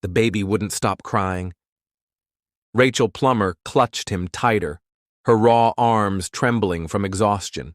The baby wouldn't stop crying. Rachel Plummer clutched him tighter, her raw arms trembling from exhaustion.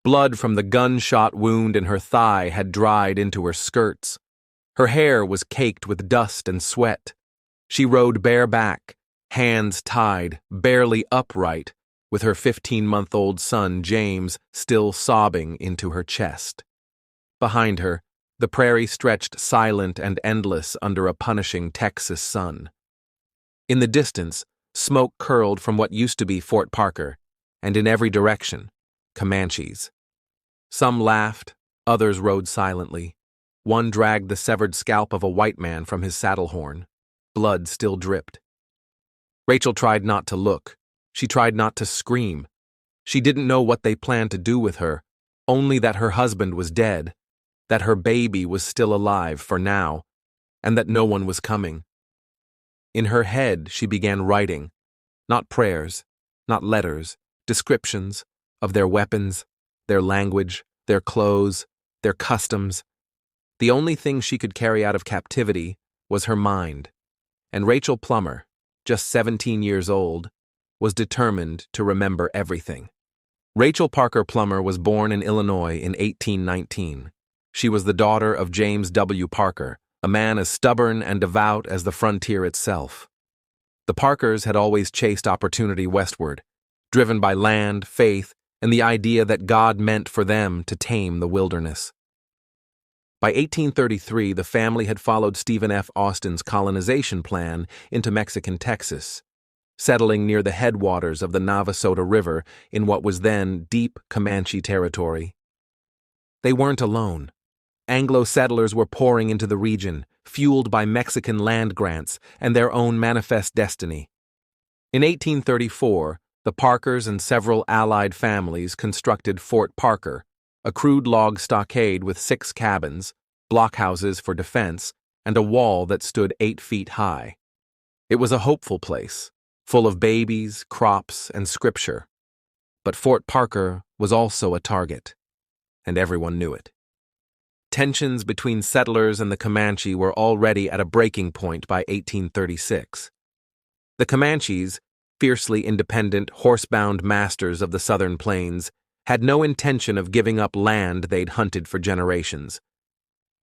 Blood from the gunshot wound in her thigh had dried into her skirts. Her hair was caked with dust and sweat. She rode bareback, hands tied, barely upright, with her 15-month-old son, James, still sobbing into her chest. Behind her, the prairie stretched silent and endless under a punishing Texas sun. In the distance, smoke curled from what used to be Fort Parker, and in every direction, Comanches. Some laughed, others rode silently. One dragged the severed scalp of a white man from his saddle horn. Blood still dripped. Rachel tried not to look. She tried not to scream. She didn't know what they planned to do with her, only that her husband was dead, that her baby was still alive for now, and that no one was coming. In her head, she began writing, not prayers, not letters, descriptions of their weapons, their language, their clothes, their customs. The only thing she could carry out of captivity was her mind, and Rachel Plummer, just 17 years old, was determined to remember everything. Rachel Parker Plummer was born in Illinois in 1819. She was the daughter of James W. Parker, a man as stubborn and devout as the frontier itself. The Parkers had always chased opportunity westward, driven by land, faith, and the idea that God meant for them to tame the wilderness. By 1833, the family had followed Stephen F. Austin's colonization plan into Mexican Texas, settling near the headwaters of the Navasota River in what was then deep Comanche territory. They weren't alone. Anglo settlers were pouring into the region, fueled by Mexican land grants and their own manifest destiny. In 1834, the Parkers and several allied families constructed Fort Parker, a crude log stockade with 6 cabins, blockhouses for defense, and a wall that stood 8 feet high. It was a hopeful place, full of babies, crops, and scripture. But Fort Parker was also a target, and everyone knew it. Tensions between settlers and the Comanche were already at a breaking point by 1836. The Comanches, fiercely independent, horse-bound masters of the southern plains, had no intention of giving up land they'd hunted for generations.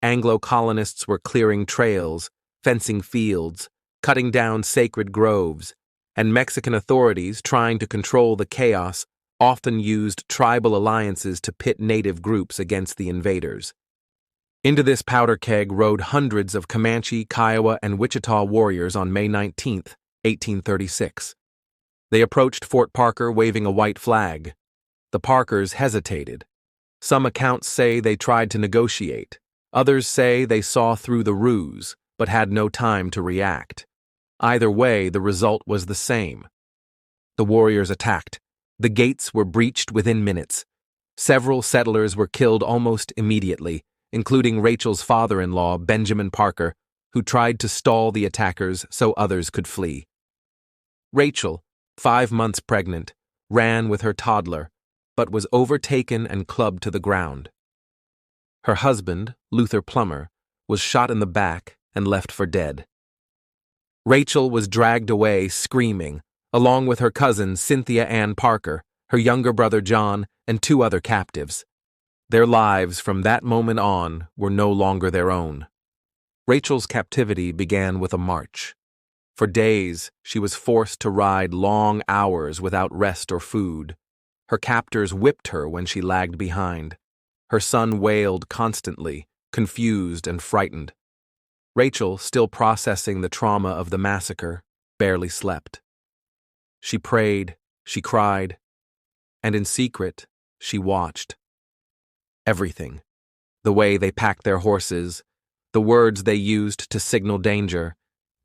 Anglo colonists were clearing trails, fencing fields, cutting down sacred groves, and Mexican authorities, trying to control the chaos, often used tribal alliances to pit native groups against the invaders. Into this powder keg rode hundreds of Comanche, Kiowa, and Wichita warriors on May 19, 1836. They approached Fort Parker waving a white flag. The Parkers hesitated. Some accounts say they tried to negotiate. Others say they saw through the ruse, but had no time to react. Either way, the result was the same. The warriors attacked. The gates were breached within minutes. Several settlers were killed almost immediately, including Rachel's father-in-law, Benjamin Parker, who tried to stall the attackers so others could flee. Rachel, 5 months pregnant, ran with her toddler, but was overtaken and clubbed to the ground. Her husband, Luther Plummer, was shot in the back and left for dead. Rachel was dragged away screaming, along with her cousin Cynthia Ann Parker, her younger brother John, and 2 other captives. Their lives from that moment on were no longer their own. Rachel's captivity began with a march. For days, she was forced to ride long hours without rest or food. Her captors whipped her when she lagged behind. Her son wailed constantly, confused and frightened. Rachel, still processing the trauma of the massacre, barely slept. She prayed, she cried, and in secret, she watched. Everything. The way they packed their horses, the words they used to signal danger,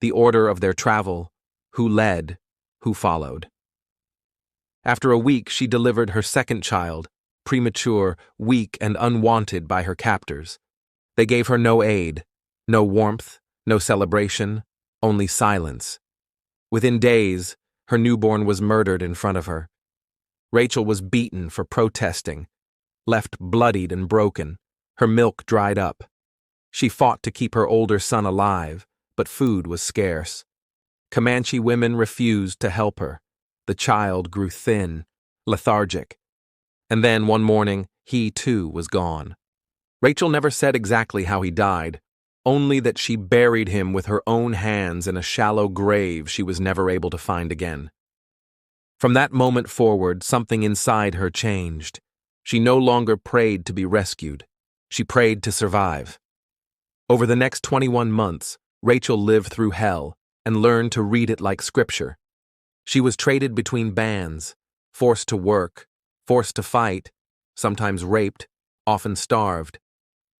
the order of their travel, who led, who followed. After a week, she delivered her second child, premature, weak, and unwanted by her captors. They gave her no aid, no warmth, no celebration, only silence. Within days, her newborn was murdered in front of her. Rachel was beaten for protesting, left bloodied and broken, her milk dried up. She fought to keep her older son alive, but food was scarce. Comanche women refused to help her. The child grew thin, lethargic. And then, one morning, he too was gone. Rachel never said exactly how he died, only that she buried him with her own hands in a shallow grave she was never able to find again. From that moment forward, something inside her changed. She no longer prayed to be rescued. She prayed to survive. Over the next 21 months, Rachel lived through hell and learned to read it like scripture. She was traded between bands, forced to work, forced to fight, sometimes raped, often starved.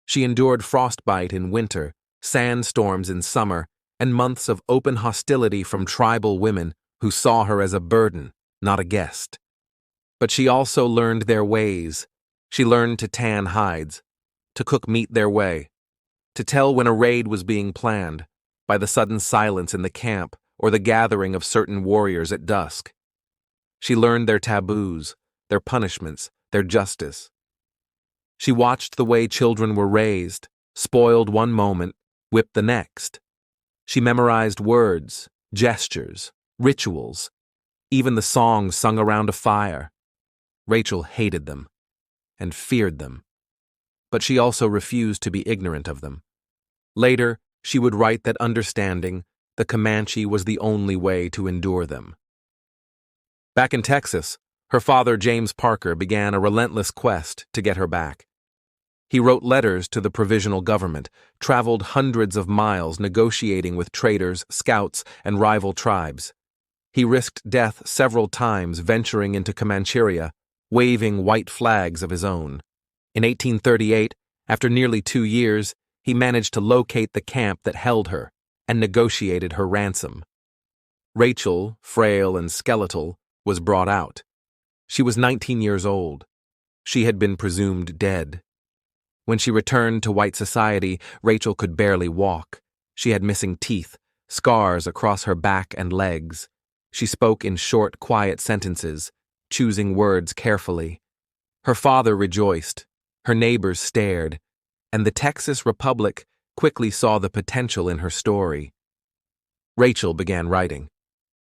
She endured frostbite in winter, sandstorms in summer, and months of open hostility from tribal women who saw her as a burden, not a guest. But she also learned their ways. She learned to tan hides, to cook meat their way, to tell when a raid was being planned, by the sudden silence in the camp or the gathering of certain warriors at dusk. She learned their taboos, their punishments, their justice. She watched the way children were raised, spoiled one moment, whipped the next. She memorized words, gestures, rituals, even the songs sung around a fire. Rachel hated them and feared them, but she also refused to be ignorant of them. Later, she would write that understanding the Comanche was the only way to endure them. Back in Texas, her father, James Parker, began a relentless quest to get her back. He wrote letters to the provisional government, traveled hundreds of miles negotiating with traders, scouts, and rival tribes. He risked death several times venturing into Comancheria, waving white flags of his own. In 1838, after nearly 2 years, he managed to locate the camp that held her and negotiated her ransom. Rachel, frail and skeletal, was brought out. She was 19 years old. She had been presumed dead. When she returned to white society, Rachel could barely walk. She had missing teeth, scars across her back and legs. She spoke in short, quiet sentences, choosing words carefully. Her father rejoiced, her neighbors stared, and the Texas Republic quickly saw the potential in her story. Rachel began writing.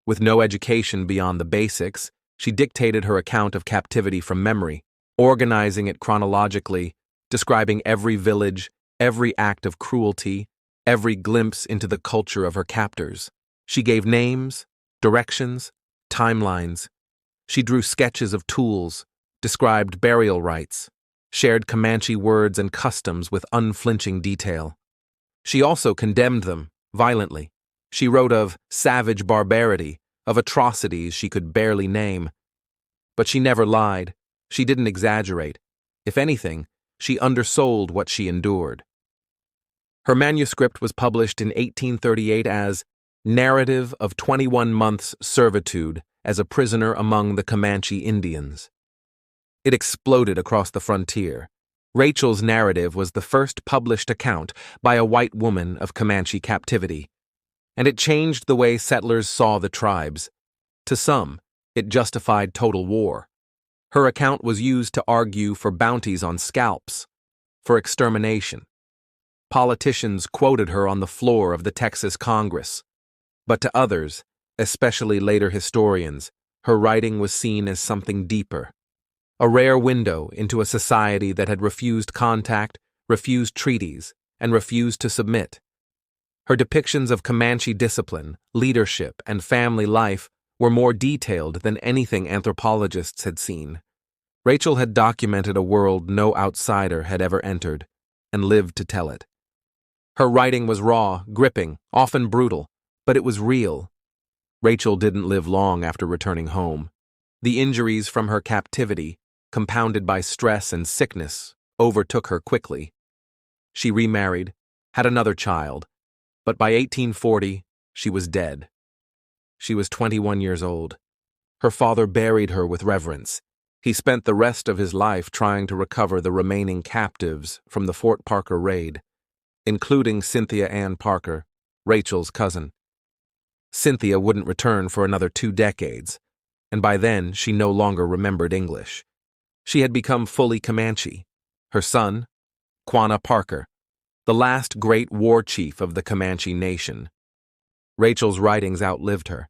With no education beyond the basics, she dictated her account of captivity from memory, organizing it chronologically, describing every village, every act of cruelty, every glimpse into the culture of her captors. She gave names, directions, timelines. She drew sketches of tools, described burial rites, shared Comanche words and customs with unflinching detail. She also condemned them, violently. She wrote of savage barbarity, of atrocities she could barely name. But she never lied. She didn't exaggerate. If anything, she undersold what she endured. Her manuscript was published in 1838 as Narrative of 21 Months' Servitude as a Prisoner Among the Comanche Indians. It exploded across the frontier. Rachel's narrative was the first published account by a white woman of Comanche captivity, and it changed the way settlers saw the tribes. To some, it justified total war. Her account was used to argue for bounties on scalps, for extermination. Politicians quoted her on the floor of the Texas Congress. But to others, especially later historians, her writing was seen as something deeper. A rare window into a society that had refused contact, refused treaties, and refused to submit. Her depictions of Comanche discipline, leadership, and family life were more detailed than anything anthropologists had seen. Rachel had documented a world no outsider had ever entered, and lived to tell it. Her writing was raw, gripping, often brutal, but it was real. Rachel didn't live long after returning home. The injuries from her captivity, compounded by stress and sickness, overtook her quickly. She remarried, had another child, but by 1840, she was dead. She was 21 years old. Her father buried her with reverence. He spent the rest of his life trying to recover the remaining captives from the Fort Parker raid, including Cynthia Ann Parker, Rachel's cousin. Cynthia wouldn't return for another 2 decades, and by then she no longer remembered English. She had become fully Comanche. Her son, Quanah Parker, the last great war chief of the Comanche nation, Rachel's writings outlived her.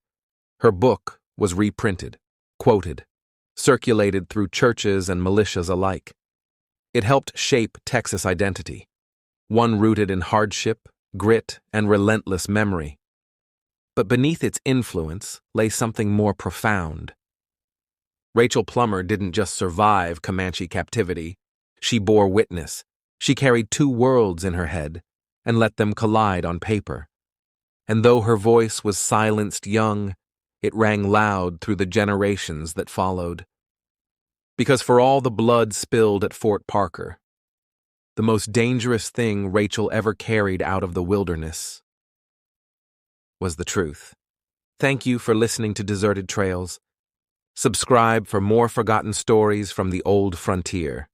Her book was reprinted, quoted, circulated through churches and militias alike. It helped shape Texas identity, one rooted in hardship, grit, and relentless memory. But beneath its influence lay something more profound. Rachel Plummer didn't just survive Comanche captivity. She bore witness. She carried two worlds in her head and let them collide on paper. And though her voice was silenced young, it rang loud through the generations that followed. Because for all the blood spilled at Fort Parker, the most dangerous thing Rachel ever carried out of the wilderness was the truth. Thank you for listening to Deserted Trails. Subscribe for more forgotten stories from the old frontier.